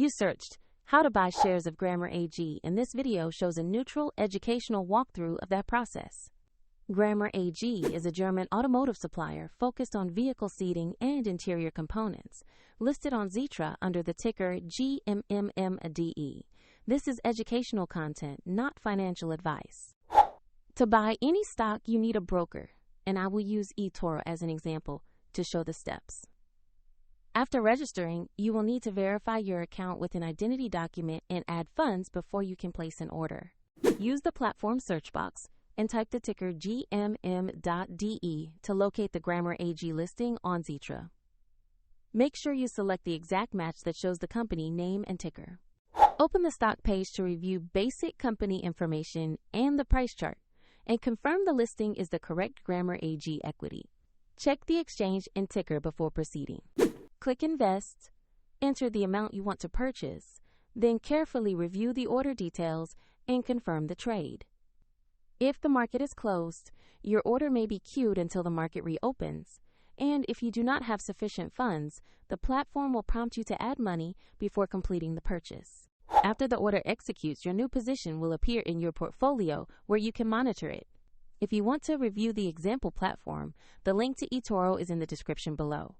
You searched how to buy shares of Grammar AG, and this video shows a neutral, educational walkthrough of that process. Grammar AG is a German automotive supplier focused on vehicle seating and interior components, listed on Xetra under the ticker GMMMDE. This is educational content, not financial advice. To buy any stock, you need a broker, and I will use eToro as an example to show the steps. After registering, you will need to verify your account with an identity document and add funds before you can place an order. Use the platform search box and type the ticker GMM.de to locate the Grammar AG listing on Xetra. Make sure you select the exact match that shows the company name and ticker. Open the stock page to review basic company information and the price chart, and confirm the listing is the correct Grammar AG equity. Check the exchange and ticker before proceeding. Click Invest, enter the amount you want to purchase, then carefully review the order details and confirm the trade. If the market is closed, your order may be queued until the market reopens, and if you do not have sufficient funds, the platform will prompt you to add money before completing the purchase. After the order executes, your new position will appear in your portfolio where you can monitor it. If you want to review the example platform, the link to eToro is in the description below.